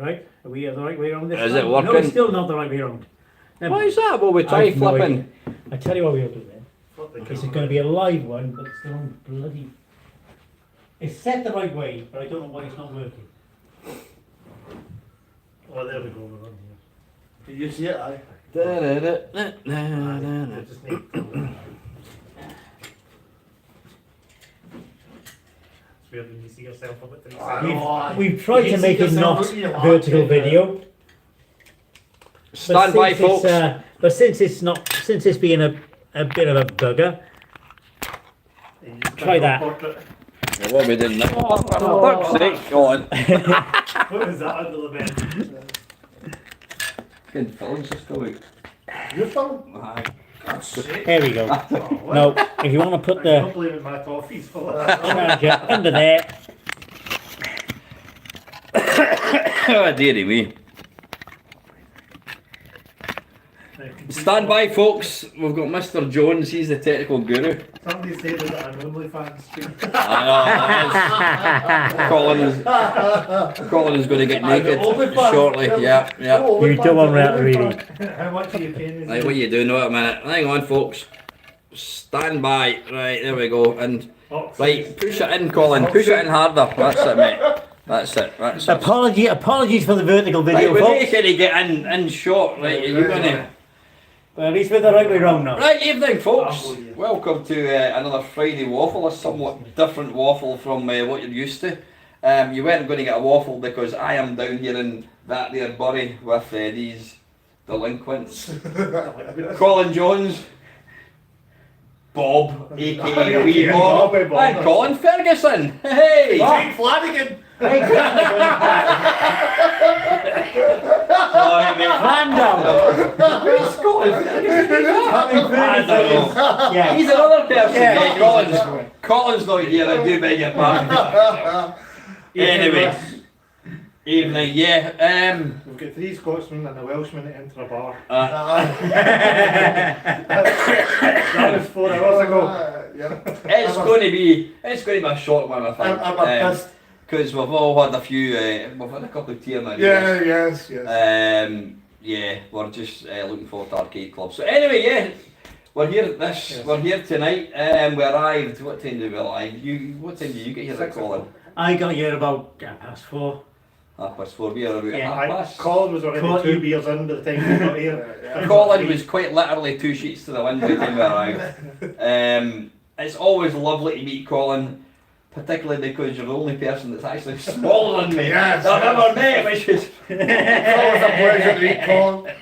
Right? Are we the right way around this? Is it No, working? it's still not the right way around. Why is that? Well, we try I've no flipping. idea. I tell you what we'll do then. This is going to be a live one, but it's still on bloody. It's set the right way, but I don't know why it's not working. Oh, there we go. We're on here. Did you see it? I Just need It's weird when you see yourself up at 3 seconds. We've tried to make it not vertical video. Stand by, folks. But since it's being a bit of a bugger, try that. What are we doing now? Oh, for fuck's sake, Colin. What was that under the bed? Good films just go out. You film? Aye. There we go. Oh, No, if you want to put I'm the not blaming my toffees for that. charger under there, Oh, dearie me. Stand by, folks. We've got Mr. Jones. He's the technical guru. Somebody said that I'm OnlyFans stream. I know. Colin is going to get naked shortly. Yeah. you don't want that really. How much are you paying? Right, what are you doing now? A minute. Hang on, folks. Stand by. Right, there we go. And right, push it in, Colin. Push it in harder. That's it, mate. That's it. Apologies for the vertical Right, video, we need folks. to get in short. Right, are you gonna? But at least we're the right way round now. Right, evening, folks. Welcome to another Friday Waffle, a somewhat different waffle from what you're used to. You weren't going to get a waffle because I am down here in that there Bury with these delinquents. Colin Jones, Bob, aka Wee Bob, and Colin Ferguson. Hey! Jake Flanagan! Sorry, mate. Man down. Where's Colin Ferguson? I don't know. Yeah. He's another person. Yeah. Hey, Colin's not here, I do beg your pardon. Anyway, evening, yeah. We've got 3 Scotsmen and a Welshman that enter a bar. That was 4 hours ago. It's going to be a short one, I think. I'm pissed. Because we've all had a few, we've had a couple of tear marriages. Yes. Yeah, we're just looking forward to Arcade Club. So anyway, yeah, we're here. We're here tonight. We arrived. What time did we arrive? What time did you get here, Colin? I got here about 4:30. 4:30. We are about Yeah, half past. Colin was already Colin- 2 beers in by the time we got here. Colin was quite literally 2 sheets to the wind by the time we arrived. It's always lovely to meet Colin, particularly because you're the only person that's actually smaller than me Yes, that I've ever met, which is... It's always a pleasure to meet Colin.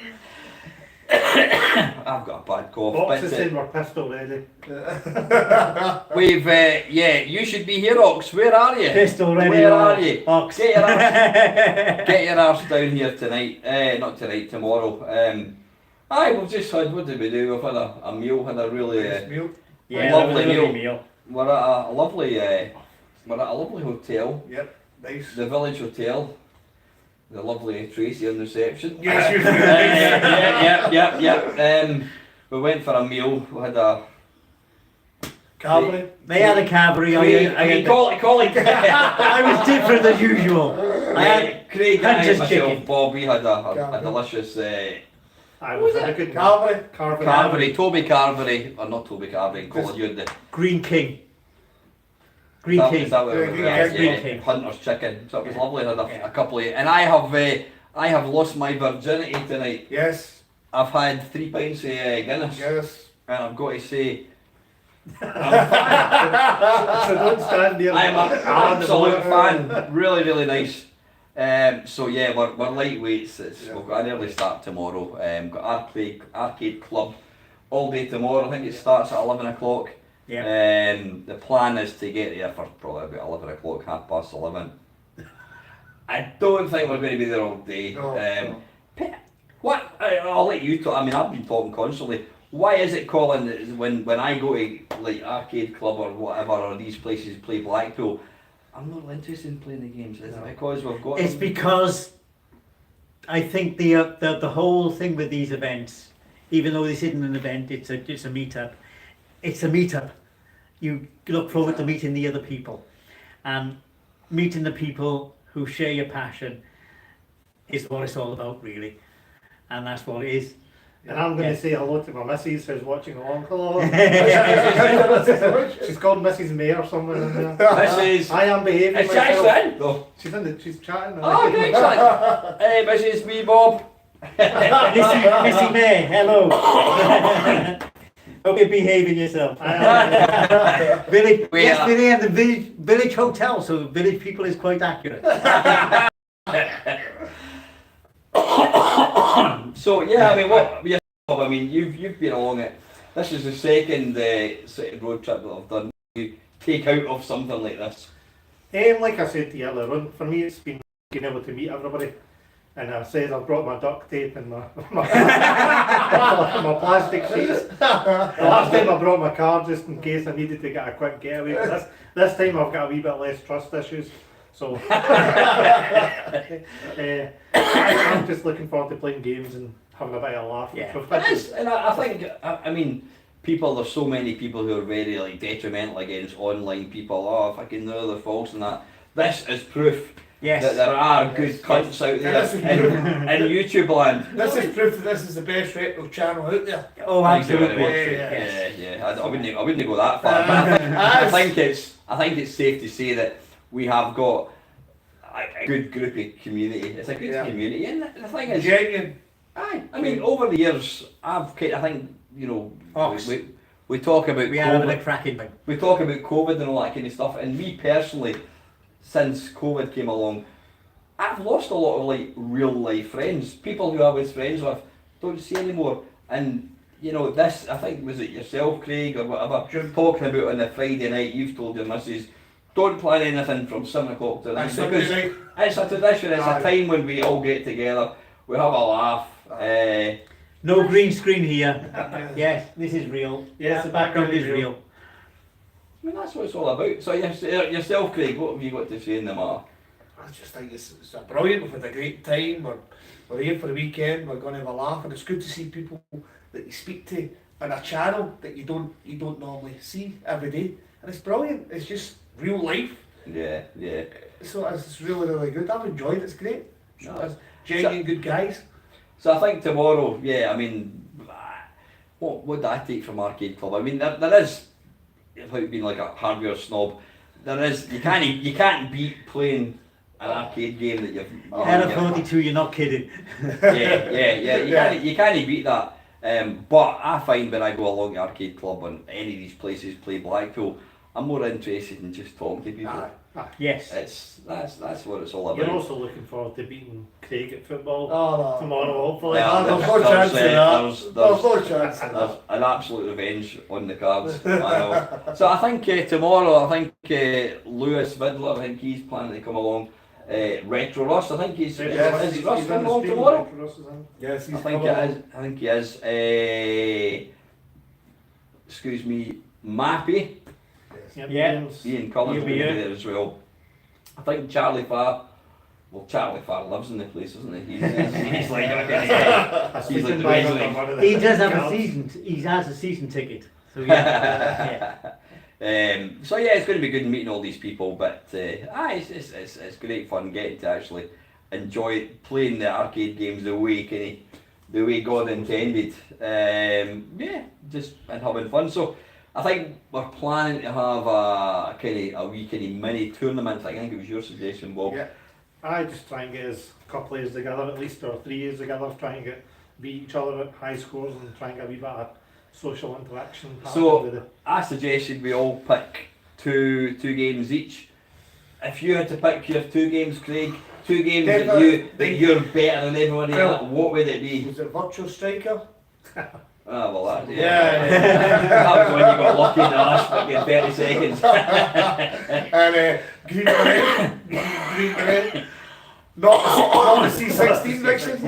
I've got a bad cough. Boxes but, saying we're pissed already. we've, you should be here, Ox. Where are you? Pissed already. Where are you? Ox. Get your arse down here tonight. Not tonight, tomorrow. We've just had, what did we do? We've had a meal, had a really Meal. Yeah, lovely that was a meal. meal. We're at a lovely hotel, Yep, nice. the Village Hotel. The lovely Tracy in reception. Yes, you Yeah. We went for a meal. We had a Cabaret. They had a cabaret. Colin. I was different as usual. I had Craig and just myself, chicken. Bob, we had a delicious I was a good Cabaret. Carvery, Toby Carvery, or not Toby Carvery, Colin, you had the Green King. Green Is King. that what it was? Yeah, Green King. Hunter's chicken. So it was lovely. I had a couple of, and I have lost my virginity tonight. Yes. I've had 3 pints of Guinness, Yes. and I've got to say, So don't stand there. I'm an absolute fan. Really, really nice. So yeah, we're lightweights. We've got an early start tomorrow. Got arcade club all day tomorrow. I think it starts at 11 o'clock. Yeah. The plan is to get there for probably about 11 o'clock, 11:30. I don't think we're going to be there all day. No. What? I'll let you talk. I mean, I've been talking constantly. Why is it, Colin, that when I go to like Arcade Club or whatever, or these places play Blackpool, I'm not really interested in playing the games? Is it because we've got It's them? because I think the whole thing with these events, even though this isn't an event, it's a meetup. It's a meetup. You look forward to meeting the other people, and meeting the people who share your passion. is what it's all about, really. And that's what it is. And I'm going Yeah. to say hello to my missus who's watching along. Hello. She's called Mrs. Mayor somewhere in there. Mrs. I am behaving Is she myself. actually in? No. She's chatting. Oh, great, excellent. Hey, Mrs. Wee Bob. Missy May, hello. Hope you're behaving yourself. Village, We yes, are- Billy, and the village hotel, so the village people is quite accurate. So yeah, I mean, what your job? I mean, you've been along it. This is the second sort of road trip that I've done. You take out of something like this. Like I said to you earlier on, for me it's been being able to meet everybody. And I said I've brought my duct tape and my my plastic sheets. The last time I brought my car just in case I needed to get a quick getaway. But this time I've got a wee bit less trust issues. So I'm just looking forward to playing games and having a bit of a laugh. Yeah. It is, and I think I mean, people. There's so many people who are very like detrimental against online people. Oh, fucking know they're false and that. This is proof. Yes. That there are good cunts out there in YouTube land. This is proof that this is the best reputable channel out there. Oh, Thank you very absolutely. much. Yes. Yeah. I wouldn't go that far. But I think it's safe to say that we have got a good group of community. It's a good community, and the thing is, Genuine. I mean, over the years, I think Ox. we talk about We are having a COVID. cracking one. We talk about COVID and all that kind of stuff, and me personally, since COVID came along, I've lost a lot of like real life friends. People who I was friends with don't see anymore. And this, I think, was it yourself, Craig, or whatever, talking about on the Friday night, you've told your missus, don't plan anything from 7 o'clock to 9, That's because right. it's a tradition, it's Aye. a time when we all get together, we have a laugh. No green screen here. Yes, this is real. Yes, The background is real. I mean, that's what it's all about. So yourself, Craig, what have you got to say in the matter? I just think it's brilliant. We've had a great time. We're here for the weekend. We're going to have a laugh, and it's good to see people that you speak to on a channel that you don't normally see every day. And it's brilliant. It's just real life. Yeah. So it's really, really good. I've enjoyed it. It's great. No. It's genuine good guys. So I think tomorrow, I mean, what do I take from Arcade Club? I mean, there is, without being like a hardware snob, there is, you can't beat playing an arcade game that you've... L42, you're not kidding. You can't beat that. But I find when I go along the Arcade Club and any of these places play Blackpool, I'm more interested in just talking to people. Aye. Yes. That's what it's all about. You're also looking forward to beating Craig at football Oh, no. tomorrow, hopefully. Yeah, There's no chance of that. there's There's no chance of There's that. an absolute revenge on the cards. I know. So I think tomorrow, Lewis Vidler, I think he's planning to come along. Retro Russ, I think is Russ coming along tomorrow? Yes, I he's think coming it on. is. I think he is. Excuse me, Mappy. Yep, Yeah. Ian's- Ian Collins He'll will be be here. there as well. I think Charlie Farr lives in the place, doesn't he? He's like A he's like sleeping the bag resident. under one of He the does have a cards. season. He has a season ticket. So yeah. So it's going to be good meeting all these people, but it's great fun getting to actually enjoy playing the arcade games the way God intended. Just and having fun. So I think we're planning to have a wee mini tournament. I think it was your suggestion, Bob. Yeah. I just try and get us a couple of years together, at least, or 3 years together, try and beat each other at high scores and try and get a wee bit of social interaction happening So with it. I suggested we all pick two games each. If you had to pick your 2 games, Craig, 2 games that you're better than everybody at, what would it be? Was it Virtual Striker? Ah, well, that, Yeah. that was when you got lucky in the last fucking 30 seconds. And Green Beret. Green Beret. Not the C16 Dixon.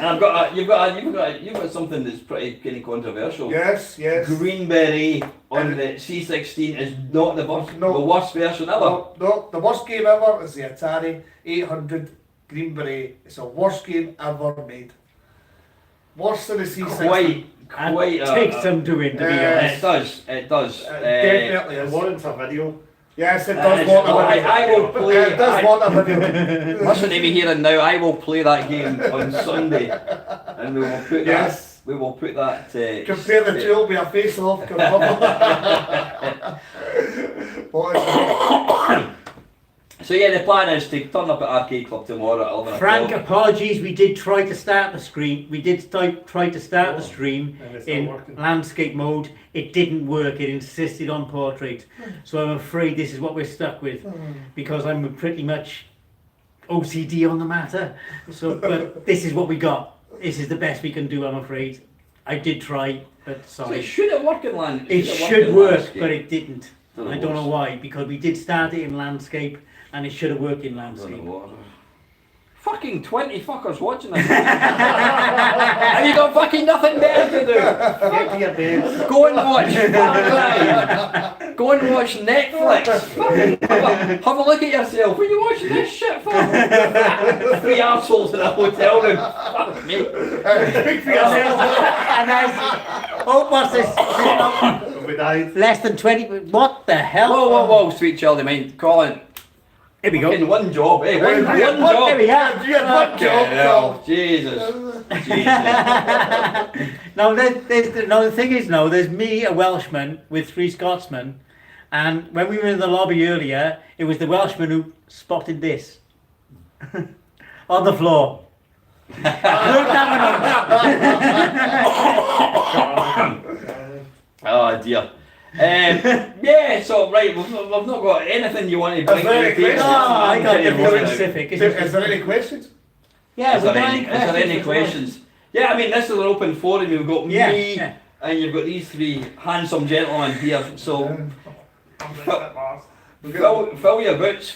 And you've got something that's pretty kind of controversial. Yes. Green Beret on the C16 is not the worst version ever. No, the worst game ever is the Atari 800 Green Beret. It's the worst game ever made. Worse than the C16. Quite. Takes some doing, to be Yeah. honest. It does. Definitely It is. warrants a video. Yes, it does want a video. I will play. It does want a video. Listen to me here and now. I will play that game on Sunday, and we will put Yes. that. We will put that. Compare the two with a face-off. So yeah, the plan is to turn up at Arcade Club tomorrow at 11 Frank, o'clock. apologies. We did try to start the stream. We did try to start the stream And it's not in working. landscape mode. It didn't work. It insisted on portrait. So I'm afraid this is what we're stuck with, because I'm pretty much OCD on the matter. So, but this is what we got. This is the best we can do, I'm afraid. I did try, but So it sorry. should have worked in land. It have worked should in work, landscape. but it didn't. Don't know I don't know what's- why, because we did start it in landscape, and it should have worked in I don't landscape. know what. Fucking 20 fuckers watching this. Have you got fucking nothing better to do? Get to your beds. Go and watch Far Cry. Go and watch Netflix. Fucking have a look at yourself. What are you watching this shit for? 3 arseholes in a hotel room. Fuck me. And there's, oh, what's this? We died. Less than 20. What the hell? Whoa, whoa, whoa, sweet child of mine. Colin. Here we go. In one job, eh? One Here job. we are. You had one job, Yeah, Jesus. Jesus. Now, the thing is, now, there's me, a Welshman, with 3 Scotsmen, and when we were in the lobby earlier, it was the Welshman who spotted this. On the floor. Look that one up. Oh dear. Yeah, so right, we've not got anything you want to bring Is there to any the table. questions? Oh, I got Any the more now? specific. Is there any questions? Yeah, Is we there got any questions? Yeah, I mean, this is an open forum. You've got Yeah, me, yeah. and you've got these 3 handsome gentlemen here. So fill your boots,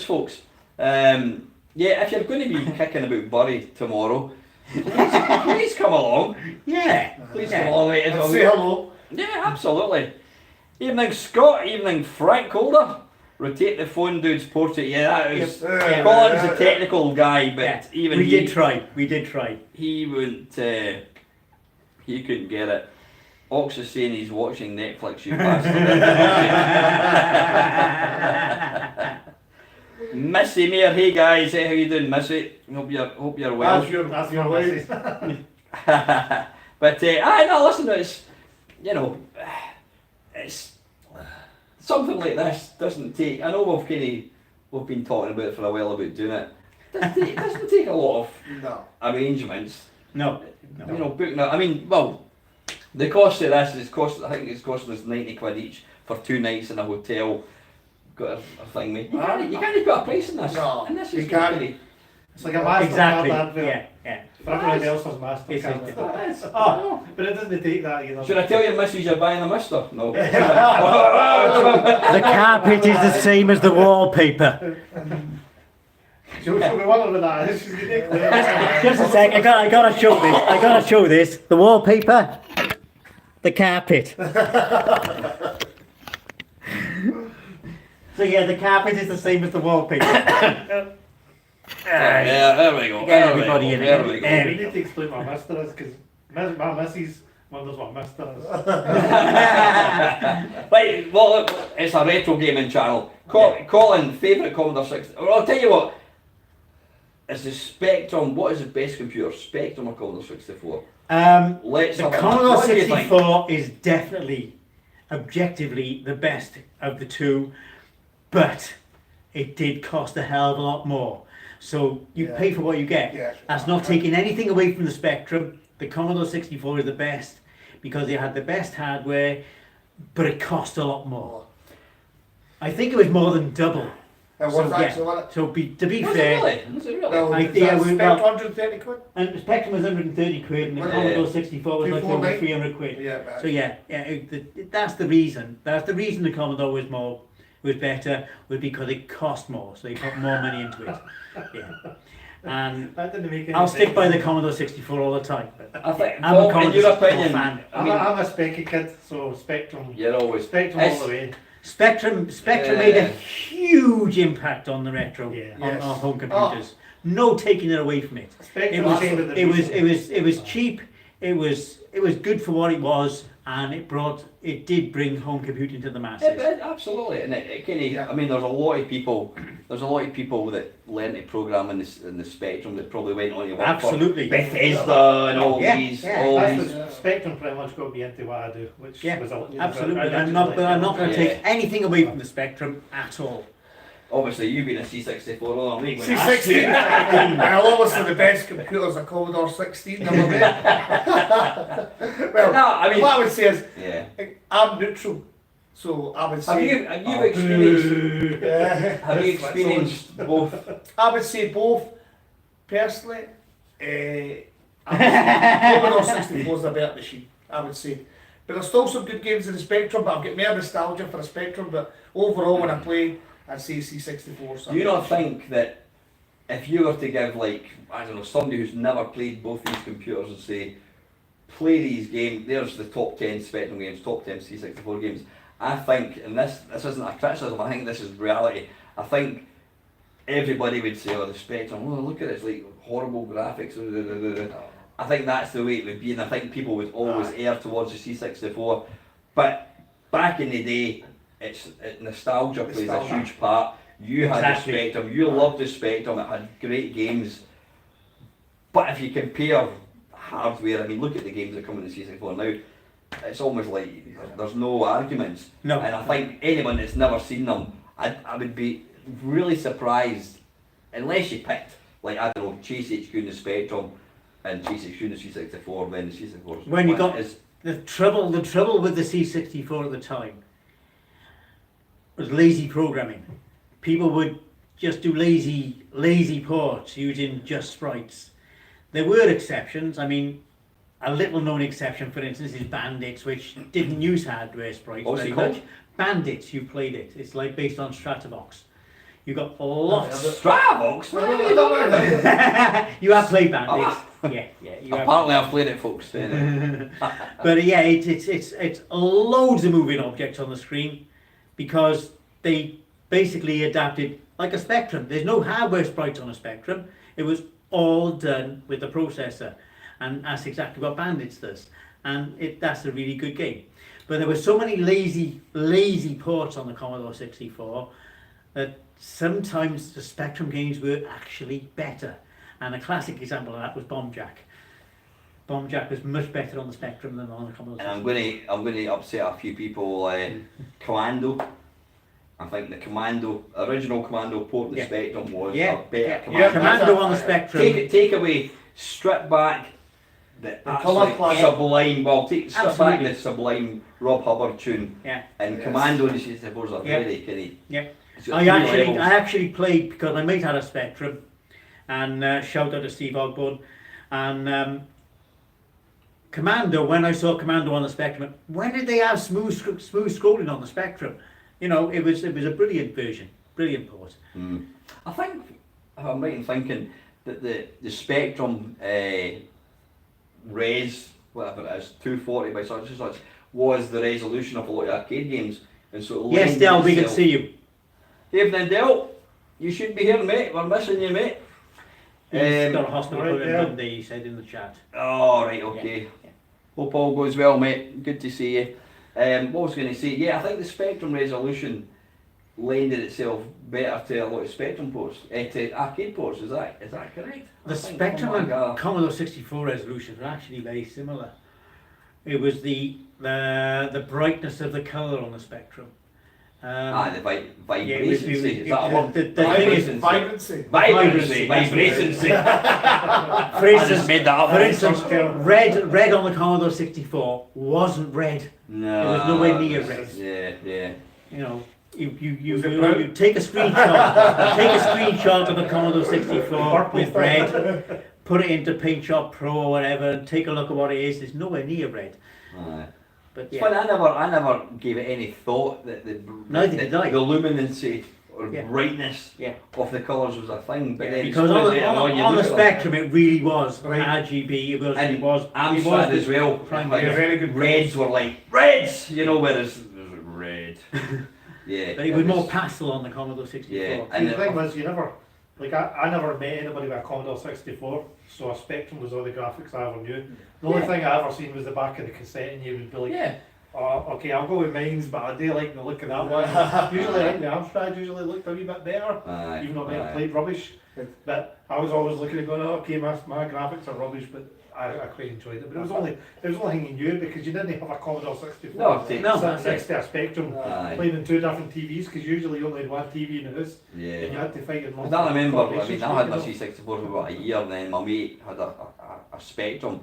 folks. Yeah, if you're going to be kicking about Bury tomorrow, please come along. Yeah. Please Yeah. come along. Right, And say hello. Yeah, absolutely. Evening Scott, evening Frank Holder. Rotate the phone dude's portrait. Yeah, that was. Yep. Colin's a technical guy, but Yeah. even we he, did try. We did try. he wouldn't. He couldn't get it. Ox is saying he's watching Netflix. You bastard. Missy Mayor, hey guys, hey, how you doing, Missy? Hope you're well. That's your way. But I know. Listen, it's it's something like this doesn't take. I know we've been talking about it for a while about doing it. It doesn't take a lot of No. arrangements. No. You know, booking it. I mean, well, the cost of this is I think it's costing us 90 quid each for 2 nights in a hotel. Got a thing, mate. You can't put a price in this. No, And this you is can't. really- It's like a MasterCard Exactly. advert. Yeah. Yeah. For everybody else's It's- MasterCard. Oh, But it doesn't take that, you know. Should I tell your missus you're buying a mister? No. the carpet is the same as the wallpaper. She'll be wondering that. She's ridiculous. Just a sec. I gotta show this. I gotta show this. The wallpaper. The carpet. So yeah, the carpet is the same as the wallpaper. Yeah, there we go. Get everybody in There it. we go. There We we go. need to explain what Mister is, because my missus wonders what Mister is. Right, well, look, it's a retro gaming channel. Colin, favourite Commodore 60. Well, I'll tell you what. It's the Spectrum. What is the best computer? Spectrum or Commodore 64? Let's The have a Commodore what do you think? 64 is definitely, objectively, the best of the 2, but it did cost a hell of a lot more. So you Yeah. pay for what you get. Yeah. That's not taking anything away from the Spectrum. The Commodore 64 is the best because it had the best hardware, but it cost a lot more. I think it was more than double. And So, what's yeah. actually on it? So to be Was fair, it really? Was it really? Well, I is think that I would- spec well- 130 quid? and the Spectrum was 130 quid and the Well, Commodore 64 was like over 249. 300 quid. Yeah, man. So yeah, that's the reason. That's the reason the Commodore was better, was because it cost more, so they put more money into it. Yeah. And That didn't make any I'll stick sense. by the Commodore 64 all the time. But I think, I'm a Paul, in Commodore your 64 opinion, fan. I mean, I'm a Specky kid, so Spectrum. you're always. Spectrum It's- all the way. Spectrum Yeah. made a huge impact on the retro, Yeah. on Yes. home computers. No taking it away from it. Spectrum It was came with the it was reason. it was cheap. It was good for what it was, and it did bring home computing to the masses. Absolutely, and it kind of. I mean, there's a lot of people that learn to program in the Spectrum that probably went on to work Absolutely. for Bethesda and all these. The Spectrum pretty much got me into what I do, which was Absolutely. I'm not going to take anything away from the Spectrum at all. Obviously, you've been a C64 all the C16. Well, obviously the best computers are Commodore 16. Well, No, I mean, what I would say is, yeah. I'm neutral. So I would say. Have you experienced? Have you experienced both? I would say both. Personally, Commodore 64 is a better machine, I would say. But there's still some good games in the Spectrum, but I've got more nostalgia for the Spectrum. But overall, when I play, I'd say C64. Do you not think that if you were to give, like, I don't know, somebody who's never played both these computers and say, play these games, there's the top 10 Spectrum games, top 10 C64 games, I think, and this isn't a criticism, I think this is reality, I think everybody would say, oh, the Spectrum, oh, look at it, it's like horrible graphics. I think that's the way it would be, and I think people would always err towards the C64. But back in the day, nostalgia plays a huge part. You had the Spectrum, you loved the Spectrum, it had great games. But if you compare hardware, I mean, look at the games that come in the C64 now, it's almost like there's no arguments. No. And I think anyone that's never seen them, I would be really surprised, unless you picked, like, I don't know, Chase HQ in the Spectrum and Chase HQ in the C64, then the C64. When you got the trouble with the C64 at the time was lazy programming. People would just do lazy ports using just sprites. There were exceptions. I mean, a little known exception, for instance, is Bandits, which didn't use hardware sprites very much. Bandits, you played it. It's like based on Stratovox. You got lots. Stratovox? You have played Bandits. Yeah. Apparently, I've played it, folks. But yeah, it's loads of moving objects on the screen because they basically adapted like a Spectrum. There's no hardware sprites on a Spectrum. It was all done with the processor, and that's exactly what Bandits does. And that's a really good game. But there were so many lazy ports on the Commodore 64 that sometimes the Spectrum games were actually better. And a classic example of that was Bomb Jack. Bomb Jack was much better on the Spectrum than on the Commodore 64. And I'm going to upset a few people. Commando. I think the original Commando port in the Spectrum was a better Commando. Commando on the Spectrum. Take away, strip back the sublime. Well, strip back the sublime Rob Hubbard tune. Yeah. And Commando and the C64 are very kind of. I actually played because my mate had a Spectrum, and shout out to Steve Ogborn, and Commando. When I saw Commando on the Spectrum, when did they have smooth scrolling on the Spectrum? You know, it was a brilliant version, brilliant port. I think, if I'm right in thinking, that the Spectrum res, whatever it is, 240 by such and such, was the resolution of a lot of arcade games, and so yes, Del, we can see you. Evening, Del. You shouldn't be here, mate. We're missing you, mate. He's got a hospital appointment Monday, he said in the chat. Oh, right, okay. Yeah. Hope all goes well, mate. Good to see you. What was I going to say? Yeah, I think the Spectrum resolution lended itself better to a lot of Spectrum ports, to arcade ports. Is that correct? The Spectrum and Commodore 64 resolutions were actually very similar. It was the brightness of the colour on the Spectrum. The vibrancy. Is that one? The thing is, vibrancy. For instance, for instance, red on the Commodore 64 wasn't red. No. It was nowhere near red. Yeah. You know, you take a screenshot of a Commodore 64 with red, put it into Paint Shop Pro or whatever, and take a look at what it is. It's nowhere near red. But yeah. I never gave it any thought that the luminancy or brightness of the colours was a thing. But then because on the Spectrum it really was RGB. It was Amstrad as well. Very good. Reds were like reds, you know, whereas red. Yeah. But it was more pastel on the Commodore 64. And the thing was, you never like I never met anybody with a Commodore 64, so a Spectrum was all the graphics I ever knew. The only thing I ever seen was the back of the cassette, and you would be like, Yeah. oh, okay, I'll go with mines, but I do like the look of that one. Usually I think the Amstrad usually looked a wee bit better, Aye, even though they aye. played rubbish. But I was always looking at going, oh, okay, my graphics are rubbish, but I quite enjoyed it. But it was only thing you knew, because you didn't have a Commodore 64. No, No, Sat that's next it. to a Spectrum, Aye. playing in two different TVs, because usually you only had one TV in the house, and you Yeah. had to fight in I multiple remember, I combinations mean, I had my to make it C64 for about a year, and then my mate had a Spectrum.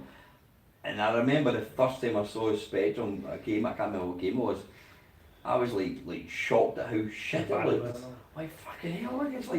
And I remember the first time I saw a Spectrum, a game, I can't remember what game it was, I was like shocked at how shit it looked. Like, fucking hell, look, it's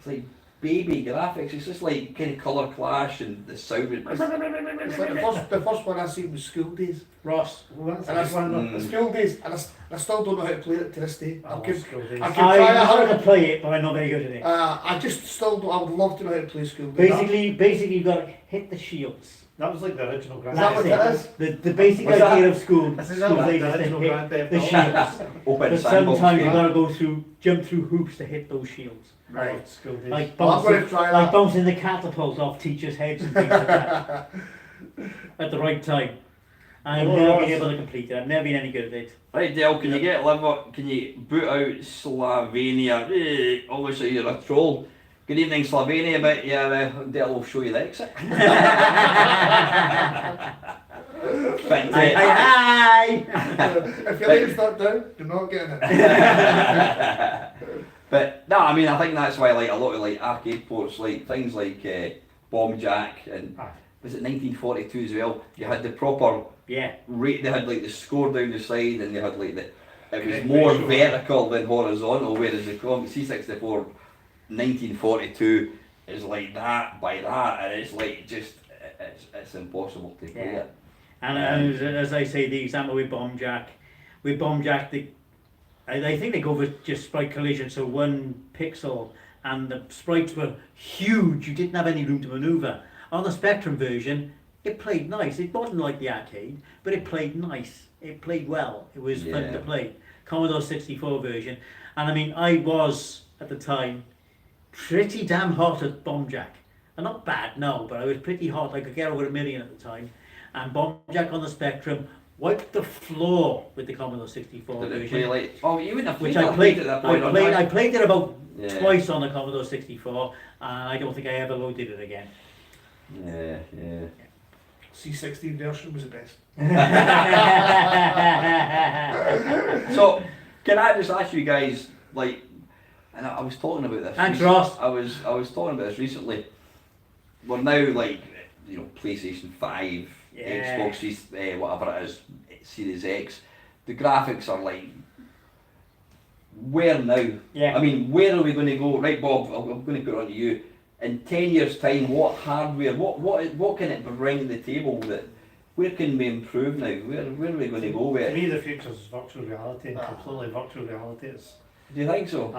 like baby graphics, it's just like kind of colour clash and the sound. It's like the first one I seen was School Days. Ross, well, that's And a good one. The School Days, and I still don't know how to play it to this day. I I love can, School Days. I can try I a know how to hundred. play it, but I'm not very good at it. I just still don't, I would love to know how to play School Days. Basically you've got to hit the shields. That was like the original Grand Is that what Theft it is? The basic What's idea that? of school This is days the is to original hit Grand Theft the Auto. shields. Open But sandbox sometimes game. you've got to jump through hoops to hit those shields. Right. School Days. Like Well, I'm going bouncing, to try like that. bouncing the catapults off teachers' heads and things like that at the right time. I've Oh, never Ross. been able to complete it. I've never been any good at it. Right, Dale, can you boot out Slovenia? Obviously you're a troll. Good evening, Slovenia, but yeah, Dale will show you the exit. But, Aye. If your name's not down, you're not getting it. but no, I mean, I think that's why like a lot of like arcade ports, like things like Bomb Jack and Aye. was it 1942 as well? You had the proper Yeah. rate. They had like the score down the side, and they had like the. It was Correct more ratio. vertical than horizontal, whereas the C64 1942 is like that by that, and it's like just it's impossible to play Yeah. it. And as I say, the example with Bomb Jack, I think they go with just sprite collision, so 1 pixel, and the sprites were huge. You didn't have any room to manoeuvre. On the Spectrum version, it played nice. It wasn't like the arcade, but it played nice. It played well. It was fun Yeah. to play. Commodore 64 version, and I mean, I was at the time pretty damn hot at Bomb Jack. And not bad, no, but I was pretty hot. I could get over 1 million at the time. And Bomb Jack on the Spectrum wiped the floor with the Commodore 64 Did it version. play like? Oh, you wouldn't have Which played I that played, at that point. I played it about Yeah. twice on the Commodore 64, and I don't think I ever loaded it again. Yeah, yeah. C16 version was the best. So, can I just ask you guys, like, and I was talking about this. Thanks, Ross. I was talking about this recently. We're now like, you know, PlayStation 5, Yeah. Xbox, whatever it is, Series X. The graphics are like, where now? Yeah. I mean, where are we going to go? Right, Bob, I'm going to put it on to you. In 10 years' time, what hardware, what can it bring to the table that, where can we improve now? Where are we going to go with To it? me, the future is virtual reality, and completely virtual reality. It's, Do you think so?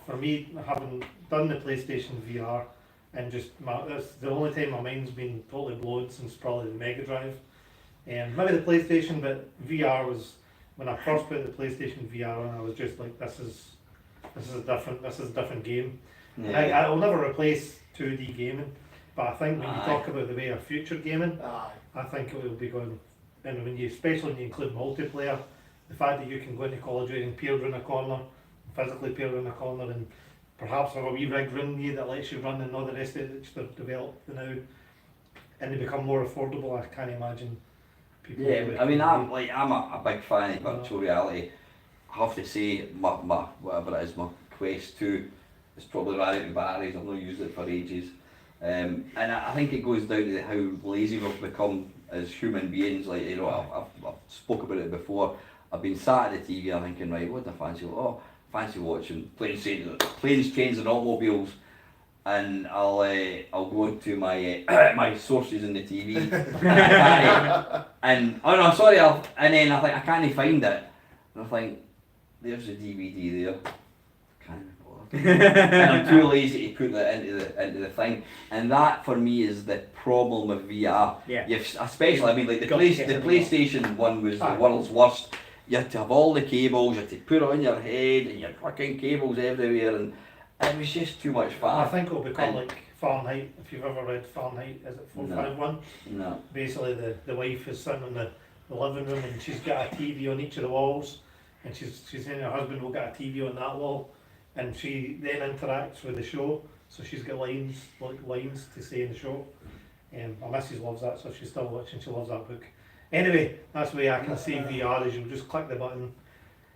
for me, having done the PlayStation VR, and just that's the only time my mind's been totally blown since probably the Mega Drive, and maybe the PlayStation, but VR was when I first put the PlayStation VR, and I was just like, this is a different game. Yeah. I will never replace 2D gaming, but I think when you Aye. talk about the way of future gaming, Aye. I think it will be going, and especially when you include multiplayer, the fact that you can go into Call of Duty and peer around a corner, physically peer around a corner, and perhaps have a wee rig around you that lets you run and all the rest of it which they've developed now, and they become more affordable. I can't imagine people. Yeah, I mean, I'm a big fan of virtual reality. I have to say, my whatever it is, my Quest 2 is probably ran out of batteries. I've not used it for ages, and I think it goes down to how lazy we've become as human beings. Like, you know, I've spoke about it before. I've been sat at the TV and thinking, right, what do I fancy? Oh, fancy watching planes, trains, and automobiles. And I'll go into my my sources in the TV, and oh no, sorry, and then I think I can't find it, and I think there's a DVD there, can't be bothered, and I'm too lazy to put that into the thing, and that for me is the problem with VR. Yeah. Especially, I mean, like the Got to get it PlayStation one was the world's worst. You had to have all the cables, you had to put it on your head, and your fucking cables everywhere, and It was just too much I fun. think it'll become like Fahrenheit. If you've ever read Fahrenheit, is it 451? No. Basically, the wife is sitting in the living room and she's got a TV on each of the walls, and she's saying her husband will get a TV on that wall, and she then interacts with the show. So she's got lines to say in the show. My missus loves that, so she's still watching. She loves that book. Anyway, that's the way I can see VR is you'll just click the button,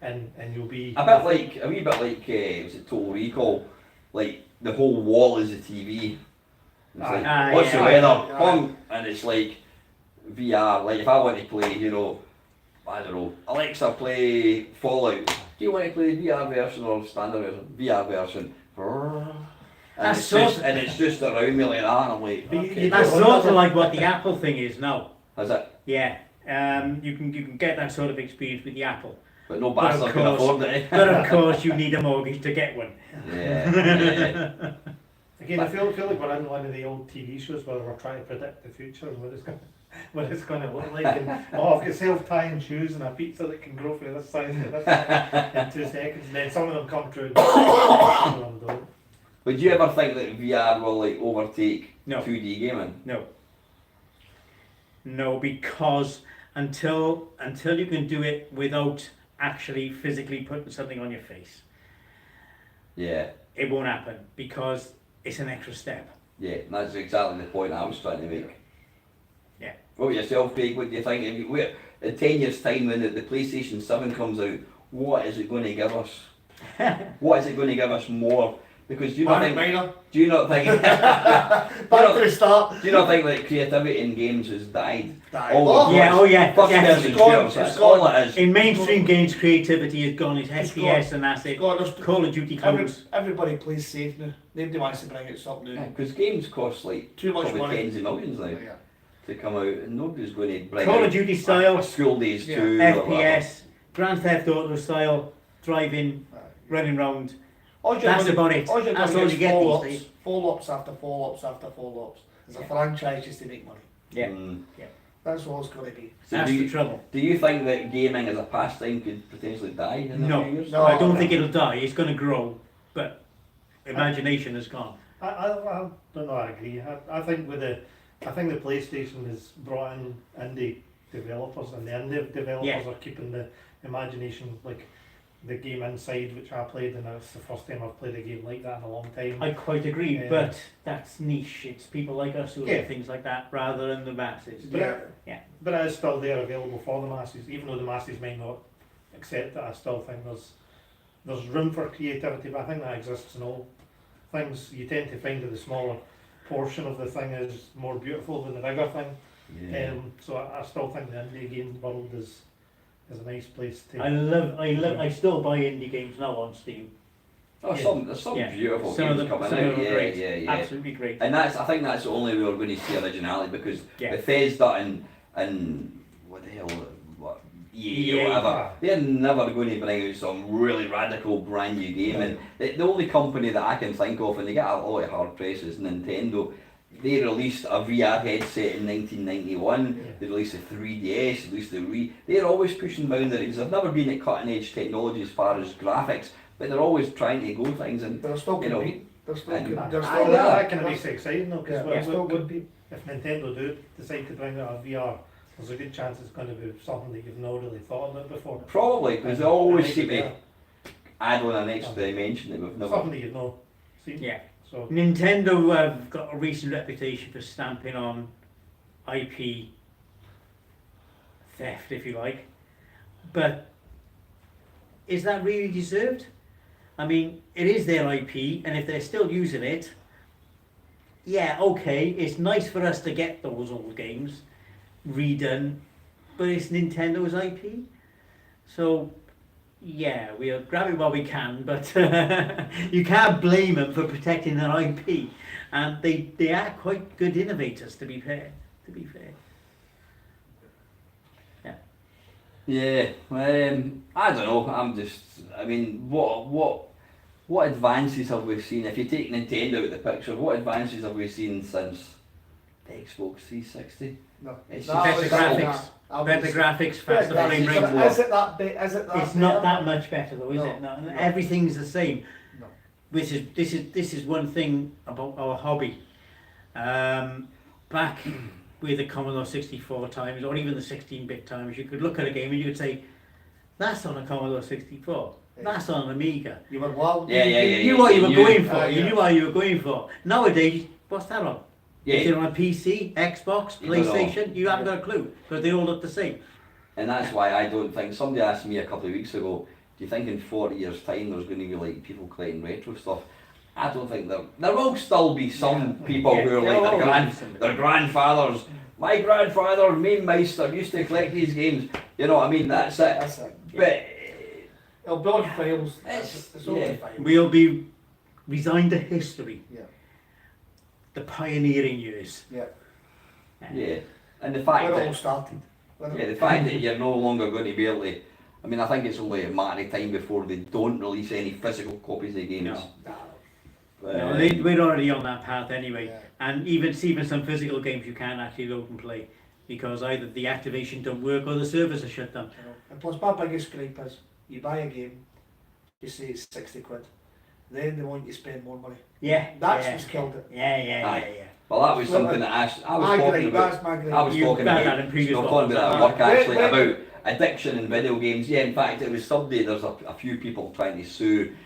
and you'll be A wee bit like, was it Total Recall? Like, the whole wall is a TV. It's like, what's the weather? Boom! And it's like VR. Like, if I want to play, you know, I don't know, Alexa, play Fallout. Do you want to play the VR version or standard version? VR version. And it's just around me like that, and I'm like, okay. That's sort of like what the Apple thing is now. Is it? Yeah. You can get that sort of experience with the Apple. But no bastard can afford it. But of course, you need a mortgage to get one. Yeah. Again, I feel like we're in one of the old TV shows where we're trying to predict the future and what it's going to look like. And, I've got self-tying shoes and a pizza that can grow from this size to this size in 2 seconds. And then some of them come true, some of them don't. Would you ever think that VR will like overtake No. 2D gaming? No, because until you can do it without actually physically putting something on your face, Yeah. it won't happen because it's an extra step. Yeah, that's exactly the point I was trying to make. Yeah. What about yourself, Craig? What do you think? In 10 years' time, when the PlayStation 7 comes out, what is it going to give us? What is it going to give us more? Because do you not think? Do you not think? Back to the start. Do you not think that creativity in games has died? First person It's gone, shooters, it's that's gone. all it is. In mainstream games, creativity is gone. It's It's FPS gone. and that's it. God, there's Call of Duty comes. everybody plays safe now. Nobody wants to bring out something new. Because games cost like Too much probably money. tens of millions now Yeah. to come out, and nobody's going to bring Call out of Duty style, a School Days Yeah. 2 or whatever. FPS, Grand Theft Auto style, driving, running round. All you're That's gonna- about it. All you're That's gonna all get you get is these follow-ups, days. follow-ups after follow-ups after follow-ups. It's a Yeah. franchise just to make money. Yeah. That's all it's going to be. So That's do the you, trouble. do you think that gaming as a pastime could potentially die in a No. few years? No. I don't think it'll die. It's going to grow, but imagination is gone. I don't know. I agree. I think the PlayStation has brought in indie developers, and the indie developers Yeah. are keeping the imagination, like the game Inside, which I played, and it's the first time I've played a game like that in a long time. I quite agree, Yeah. but that's niche. It's people like us who Yeah. do things like that rather than the masses. But Yeah. but it is still there available for the masses, even though the masses might not accept it. I still think there's room for creativity, but I think that exists in all things. You tend to find that the smaller portion of the thing is more beautiful than the bigger thing. Yeah. So I still think the indie game world is a nice place to. I still buy indie games now on Steam. Oh, Yeah. there's some Yeah. beautiful Some games of them, coming some of out. them are Yeah, great. yeah. Absolutely great. And I think that's the only way we're going to see originality, because Yeah. Bethesda and what the hell, EA or EA. whatever, they're never going to bring out some really radical brand new game. And the only company that I can think of, and they get a lot of hard press, is Nintendo. They released a VR headset in 1991. Yeah. They released a 3DS. They released the Wii. They're always pushing boundaries. They've never been at cutting edge technology as far as graphics, but they're always trying to go things. And They're still You know, competing. They're still and- good. They're That still that kind of makes it exciting though, because Yeah, still good. if Nintendo do decide to bring out a VR, there's a good chance it's going to be something that you've not really thought about before. probably because they And always make seem it to better. add on an extra dimension that we've never. Something that you've not seen. Yeah. So Nintendo have got a recent reputation for stamping on IP theft, if you like. But is that really deserved? I mean, it is their IP, and if they're still using it, yeah, okay, it's nice for us to get those old games redone, but it's Nintendo's IP. So, yeah, we'll grab it while we can, but you can't blame them for protecting their IP. And they are quite good innovators, to be fair. Yeah, I don't know. I mean, what advances have we seen? If you take Nintendo out of the picture, what advances have we seen since the Xbox 360? No. It's No, Better it's graphics, not. better graphics, faster Better frame graphics. rate. But Is it that bit? Is it that? It's not better? that much better though, is No, it? No, no. everything's the same. No. this is one thing about our hobby. Back with the Commodore 64 times, or even the 16-bit times, you could look at a game and you could say, that's on a Commodore 64, that's on an Amiga. You were wild. Yeah, You knew what you were going for. Yeah. You knew what you were going for. Nowadays, what's that on? Yeah. Is it on a PC, Xbox, You don't know. PlayStation? You haven't got a clue because they all look the same. And that's why I don't think, somebody asked me a couple of weeks ago, do you think in 40 years time there's going to be like people collecting retro stuff? I don't think there will still be some people who are like their grandfathers. My grandfather, main meister, used to collect these games. You know what I mean? That's it. That's it. But It'll be on files. It's- all yeah. in files. We'll be resigned to history. Yeah. The pioneering years. Yeah. yeah, and the fact Where it all that started. the fact that you're no longer going to be able to. I mean, I think it's only a matter of time before they don't release any physical copies of games. No. But, No, we're already on that path anyway. Yeah. And even some physical games you can't actually load and play because either the activation don't work or the servers are shut down. You know, and plus my biggest gripe is you buy a game, you say it's 60 quid, then they want you to spend more money. Yeah. That's yeah. what's killed it. Yeah. well, that was something that I was My talking gripe, about. that's my gripe. I was You've talking done about, that in previous talking about at ones. work actually Wait. about addiction in video games. Yeah, in fact, it was somebody. There's a few people trying to sue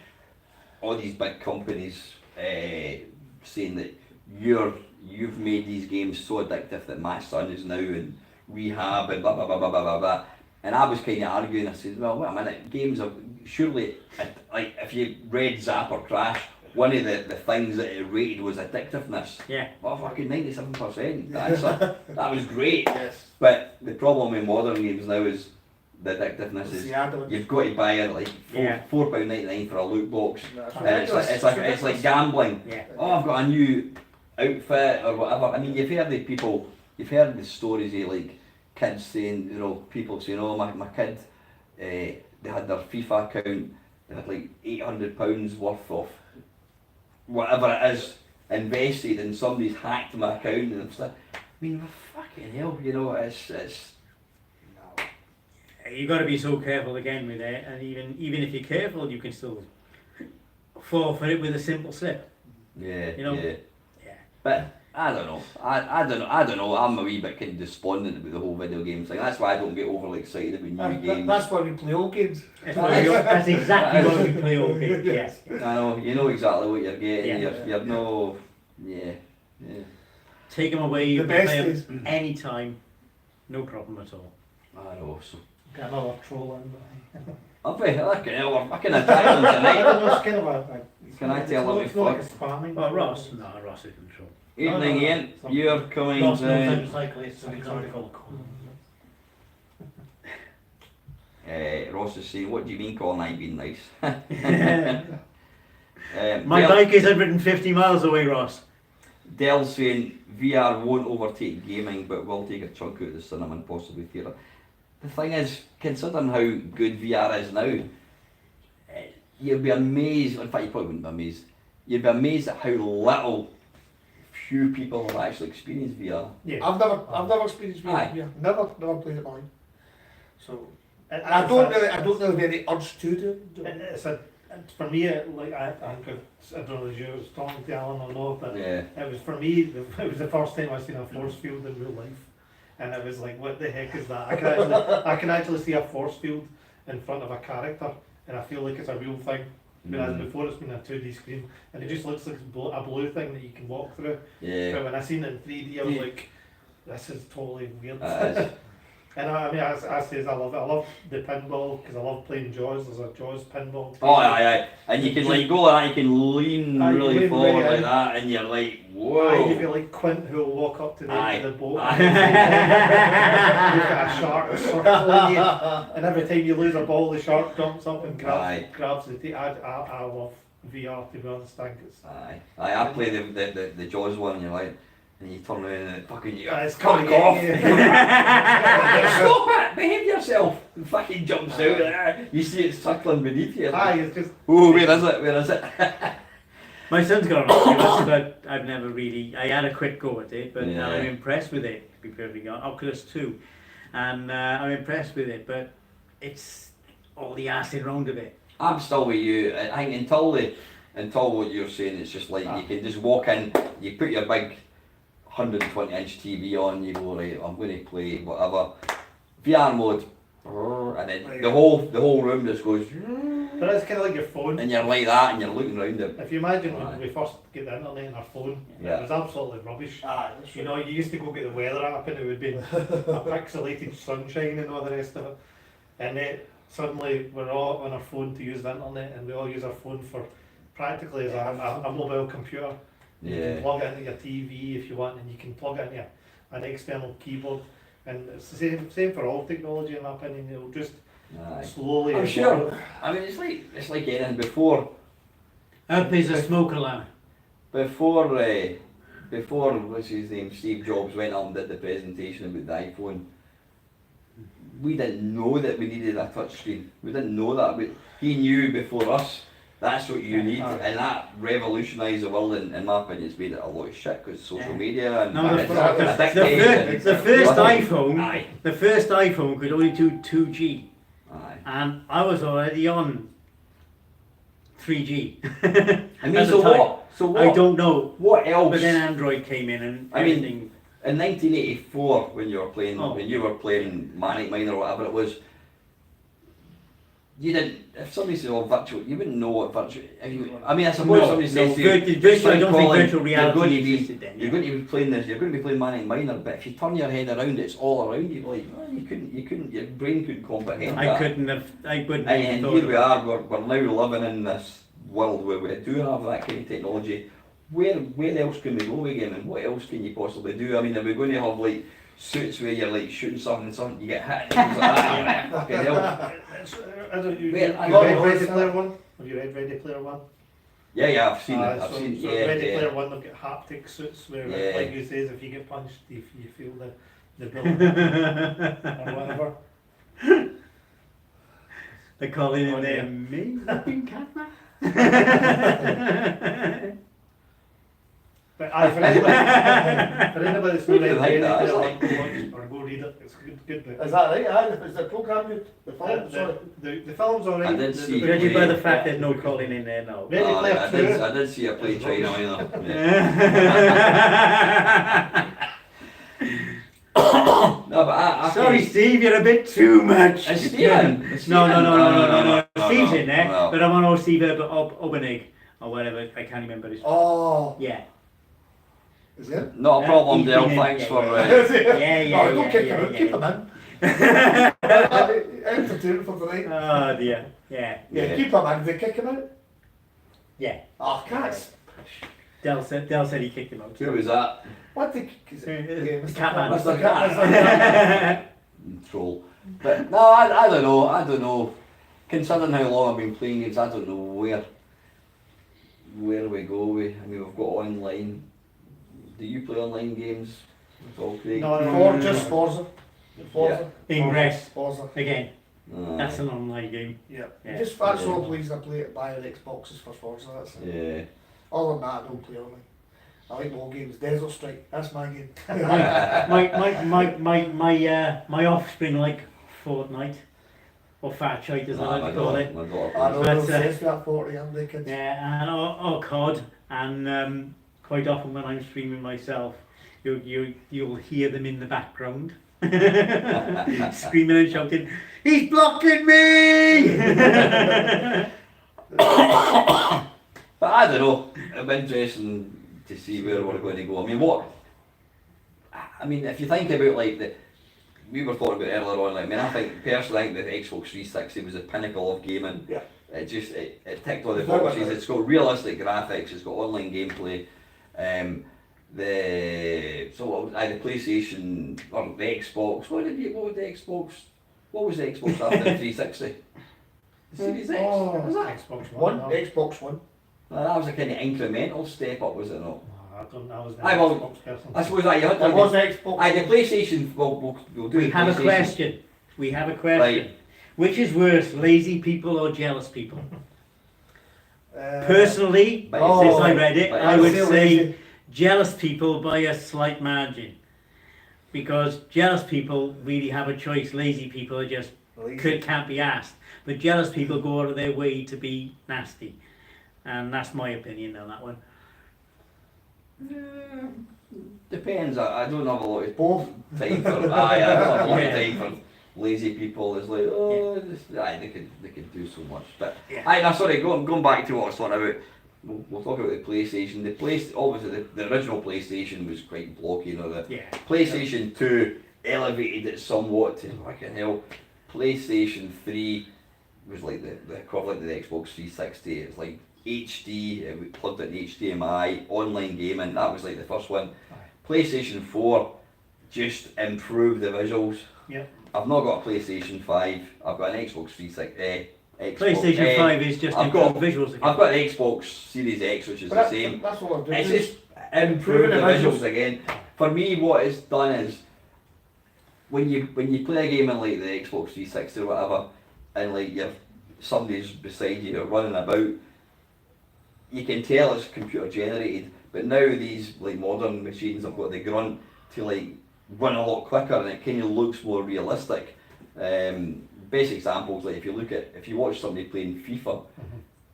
all these big companies, saying that you've made these games so addictive that my son is now in rehab and blah blah blah blah blah blah blah. And I was kind of arguing. I said, well, wait a minute, games are surely like if you read Zap or Crash. One of the things that it rated was addictiveness. Yeah. Well, fucking 97%. That was great. Yes. But the problem with modern games now is the addictiveness It's is the add-ons. you've got to buy it like Yeah. £4.99 for a loot box. That's And it's ridiculous. like gambling. Yeah. Oh, I've got a new outfit or whatever. I mean, you've heard the stories of like kids saying, you know, people saying, oh, my kid, they had their FIFA account, they had like £800 worth of whatever it is invested, and somebody's hacked my account and stuff. I mean, fucking hell, you know, it's You've got to be so careful again with it, and even if you're careful, you can still fall for it with a simple slip. yeah, You know? yeah. Yeah. But I don't know. I don't know. I'm a wee bit kind of despondent about the whole video game thing. That's why I don't get overly excited about new games. That's why we play old games. That's exactly what we play all games. Yes. I know. You know exactly what you're getting. Yeah. You're no. Yeah. Take them away. You The can best play is- them anytime. No problem at all. I know. So. Get another troll in. I'm very lucky. I can attack them tonight. It's kind of a. Can I tell them it's we not like a fuck? spamming. Well, Ross. No, Ross is control. Evening, Ian. You're coming Ross knows down. how to cycle. It's an example. Ross is saying, what do you mean, Colin? I've been nice. My Del- bike is 150 miles away, Ross. Dell's saying VR won't overtake gaming, but will take a chunk out of the cinema and possibly theatre. The thing is, considering how good VR is now, you'd be amazed. In fact, you probably wouldn't be amazed. You'd be amazed at how little few people have actually experienced VR. Yeah. I've never experienced Aye. VR. Never played it mine. So And I don't really have any urge to do it. It's for me, like I don't know if you was talking to Alan or not, but Yeah. it was for me. It was the first time I seen a force field in real life, and it was like, what the heck is that? I can actually see a force field in front of a character, and I feel like it's a real thing. Whereas before it's been a 2D screen, and it just looks like a blue thing that you can walk through. Yeah. But when I seen it in 3D, I was like, this is totally weird. It is. And I mean, as I say, I love the pinball because I love playing Jaws. There's a Jaws pinball. Oh, aye. And you can like go like that, you can lean Aye, you really lean forward way like in. that, and you're like, Aye, whoa. you've got like Quint who will walk up to the boat. Aye. You've got a shark circling you, and every time you lose a ball, the shark jumps up and Aye. grabs the tape. I love VR, to be honest. I think it's I play the Jaws one, and you're like, and you turn around and it fucking you it's fuck coming off. yeah. Stop it! Behave yourself! And fucking jumps out. You see it suckling beneath you. Aye, it's just Oh, where is it? Where is it? My son's got an Oculus, but I've never really. I had a quick go at it, but Yeah. I'm impressed with it. To be perfectly honest, Oculus 2, and I'm impressed with it. But it's all the acid round of it. I'm still with you. I think until until what you're saying, it's just like you can just walk in, you put your big 120-inch TV on, you go, right, I'm going to play whatever VR mode, and then the whole room just goes, But it's kind of like your phone. and you're like that, and you're looking around it. If you imagine when we first get the internet in our phone, Yeah. it was absolutely rubbish. Aye, that's You know, you used to go get the weather app and it would be a pixelated sunshine and all the rest of it. And then suddenly we're all on our phone to use the internet, and we all use our phone for practically as a mobile computer. You Yeah. can plug it into your TV if you want, and you can plug it into an external keyboard. And it's the same for all technology in my opinion. It'll just Aye. slowly I'm evolve. sure. I mean, it's like anything before. There's a smoke alarm. Before what's his name, Steve Jobs went up and did the presentation about the iPhone, we didn't know that we needed a touch screen. We didn't know that, but he knew before us that's what you need, and that revolutionised the world. In my opinion, it's made it a lot of shit because social media and No, the addictive first and- iPhone, Aye. the first iPhone could only do 2G, Aye. and I was already on 3G. I mean, At so the time. what? So what? I don't know, What else? but then Android came in and I mean, everything. In 1984, when you were playing, Oh. when you were playing Manic Mine or whatever it was, you didn't. If somebody said, "Oh, virtual," you wouldn't know what virtual. I mean, I suppose somebody says to you, virtual, I don't think Colin, virtual you're going to reality be, existed then. you're going to be playing this. You're going to be playing Manic Miner, but if you turn your head around, it's all around you. Like, well, you couldn't. Your brain couldn't comprehend I that. wouldn't have And thought here we of are. We're now living in this world where we do have that kind of technology. Where else can we go again, and what else can you possibly do? I mean, are we going to have like suits where you're like shooting something, you get hit, and things like that? Fucking hell. You Wait, read I- Ready Player One? Have you read Ready Player One? Yeah, I've seen it. I've So seen. Ready Yeah. Player One, they've got haptic suits where, Yeah. like you says, if you get punched, you feel the building or whatever. the Colin in Oh, there, yeah. me, looking Catman. But aye, for anybody that's not read Like Ready that, Player it's One, like- go watch or go read it. It's a good book. Is that right? Aye, is the programme good? The film? Sorry. The film's alright. I did see- Judging by the fact there's no Colin in there now. Ready Oh, Player yeah, Two. I did see a play China Minor. Yeah. No, but I Sorry, Steve, you're a bit too much. Is Stephen? Is No, Stephen? Steve's in there, no. but I'm on old Steve Obenig or whatever. I can't remember his. Oh, Yeah. is it? Not a problem, He's Dale. been in- Thanks yeah, for. Is it? Yeah, Oh, don't kick him out, keep him in. Entertainment for the night. Oh dear. Yeah. Yeah, Yeah. keep him in. They kick him out. Yeah. Oh, cats. Dell said he kicked him out. Who was that? What the? Is it? Yeah, Mr. Catman. Mr. Cat. Mr. Cat. Troll. But no, I don't know. I don't know. Considering how long I've been playing games, I don't know where we go with. I mean, we've got online. Do you play online games? It's all Craig. No. Just Forza. Forza. Ingress. Forza. Again, Aye. that's an online game. Yeah. Yeah. Just that's all please I play it by the Xboxes for Forza, that's it. Yeah. Other than that I don't play online. I like more games. Desert Strike, that's my game. My offspring like Fortnite or Fat Shite as I like to call it. My daughter I know But, those says that 40 and they kids. Yeah, and or COD, and quite often when I'm streaming myself, you'll hear them in the background, screaming and shouting, "He's blocking me!" But I don't know. It'll be interesting to see where we're going to go. I mean, if you think about like we were talking about earlier on. Like, I mean, I think personally, the Xbox 360 was the pinnacle of gaming. Yeah. It ticked all the boxes. It's got realistic graphics. It's got online gameplay. The PlayStation or the Xbox. What was the Xbox after the 360? The Series X. Oh. Was that? Xbox One, no. Xbox One. Well, that was a kind of incremental step up, was it not? No, I was the Aye, well, Xbox person. I suppose that you had There to. was Xbox. Aye, the PlayStation. We'll do We the have a PlayStation. question. We have a question. Right. Which is worse, lazy people or jealous people? Uh, Personally, But Oh. since I read it, but I it's would still say lazy. jealous people by a slight margin. Because jealous people really have a choice. Lazy people are just Lazy. can't be asked. But jealous people go out of their way to be nasty. And that's my opinion on that one. Depends. I don't have a lot of both time for. I don't have a lot of time for lazy people. It's like, they could do so much. But sorry, going back to what I was talking about. We'll talk about the PlayStation. Obviously the original PlayStation was quite blocky. The PlayStation 2 elevated it somewhat to fucking hell. PlayStation 3 was like the equivalent to the Xbox 360. It's like HD, we plugged it in HDMI, online gaming, that was like the first one. PlayStation 4 just improved the visuals. Yep. I've not got a PlayStation 5, I've got an Xbox 360. PlayStation 5 is just improved visuals again. I've got an Xbox Series X, which is the same. That's what I'm doing. It's just improved the visuals again. For me, what it's done is, when you play a game in like the Xbox 360 or whatever, and like somebody's beside you or running about, you can tell it's computer generated. But now these like modern machines have got the grunt to like run a lot quicker, and it kind of looks more realistic. Basic examples, like if you watch somebody playing FIFA,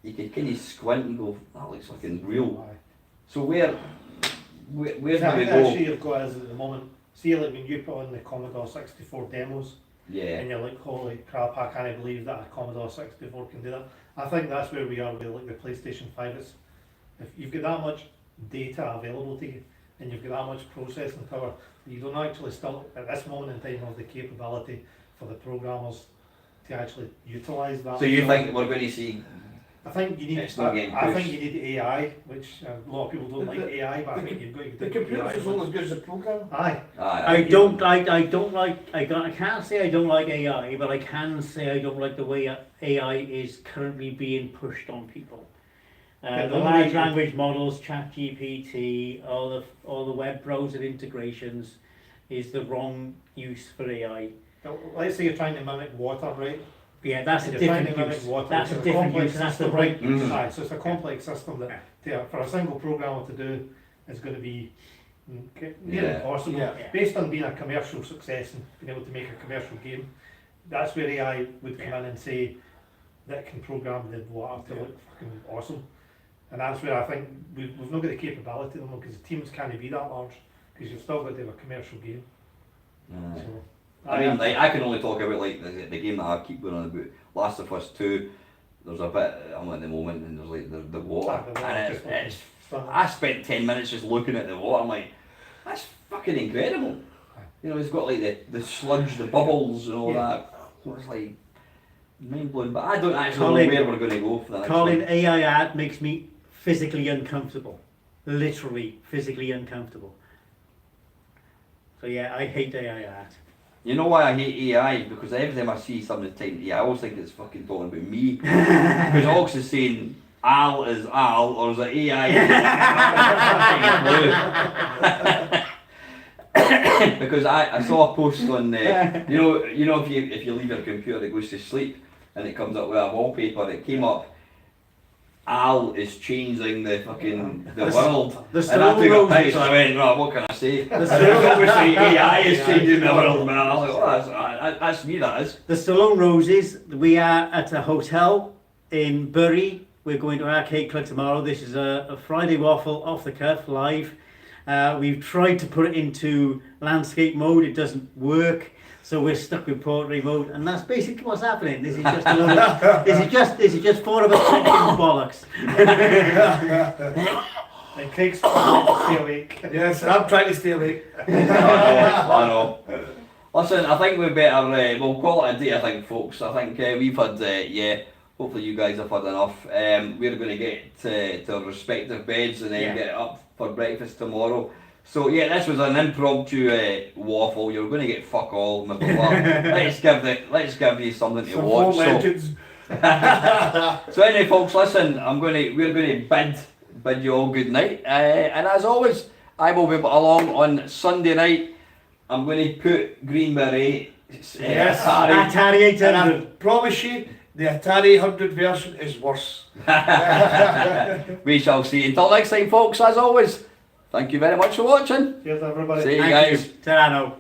you can kind of squint and go, that looks fucking real. So where do we go? Actually, you've got is at the moment. See, like when you put on the Commodore 64 demos, and you're like, holy crap, I can't believe that a Commodore 64 can do that. I think that's where we are with like the PlayStation 5. If you've got that much data available to you, and you've got that much processing power, you don't actually still, at this moment in time, have the capability for the programmers to actually utilise that. So you think we're going to see? I think you need. I think you need AI, which a lot of people don't like AI, but I think you've got to. The computer is only as good as the program. Aye. I can't say I don't like AI, but I can say I don't like the way AI is currently being pushed on people. The large language models, ChatGPT, all the web browser integrations is the wrong use for AI. Let's say you're trying to mimic water, right? Yeah, that's a different use. That's a different use. That's the right use. So it's a complex system that for a single programmer to do is going to be nearly impossible. Yeah. Based on being a commercial success and being able to make a commercial game, that's where AI would come in and say that can program the water to look fucking awesome. And that's where I think we've not got the capability anymore, because the teams can't be that large, because you've still got to have a commercial game. So, I mean, like, I can only talk about like the game that I keep going on about, Last of Us 2. There's a bit I'm at the moment, and there's like the water, and it's I spent 10 minutes just looking at the water. I'm like, that's fucking incredible. You know, it's got like the sludge, the bubbles, and all that. So it's like mind blowing. But I don't actually know where we're going to go for that. Colin, AI art makes me physically uncomfortable, literally physically uncomfortable. So yeah, I hate AI art. You know why I hate AI? Because every time I see something typing AI, I always think it's fucking talking about me. Because Ox is saying Al is Al, or is it AI? Because I saw a post on you know if you leave your computer it goes to sleep and it comes up with a wallpaper, it came up, Al is changing the fucking world. And I took a picture and I went, well, what can I say? Obviously AI is changing the world, man. I was like, oh, that's me, that is. The Stallone Roses, we are at a hotel in Bury. We're going to Arcade Club tomorrow. This is a Friday Waffle, off the cuff, live. We've tried to put it into landscape mode, it doesn't work. So we're stuck with portrait mode, and that's basically what's happening. This is just a load of, this is just four of us talking bollocks. And Craig's trying to stay awake. Yes, I'm trying to stay awake. I know. Listen, I think we better, we'll call it a day, I think, folks. I think we've had, hopefully you guys have had enough. We're going to get to our respective beds and then get up for breakfast tomorrow. So yeah, this was an impromptu waffle. You're going to get fuck all, my brother. let's give you something to watch. So anyway, folks, listen. We're going to bid you all good night. And as always, I will be along on Sunday night. I'm going to put Green Beret. Atari 800. And I promise you, the Atari 100 version is worse. We shall see. Until next time, folks. As always. Thank you very much for watching. Cheers, everybody. See you guys. Ta-ra now.